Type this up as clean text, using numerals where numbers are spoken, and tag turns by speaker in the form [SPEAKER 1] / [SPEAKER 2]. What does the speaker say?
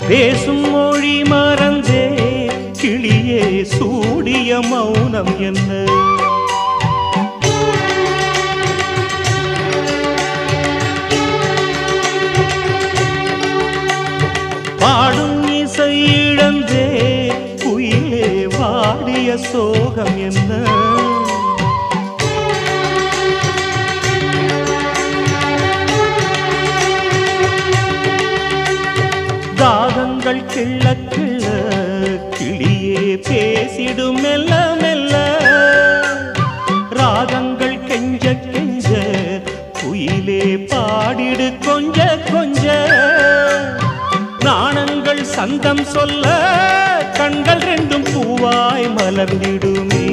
[SPEAKER 1] பேசும் மொழி மறந்தே கிளியே சூடிய மௌனம் என்ன? பாடும் இசை இழந்தே குயிலே வாடிய சோகம் என்ன? தாகங்கள் கிள்ள கிள்ள கிளியே பேசிடும் மெல்ல மெல்ல. ராகங்கள் கெஞ்ச கெஞ்ச குயிலே பாடிடு கொஞ்ச கொஞ்ச. நாணங்கள் சந்தம் சொல்ல கண்கள் ரெண்டும் பூவாய் மலர்ந்திடுமே.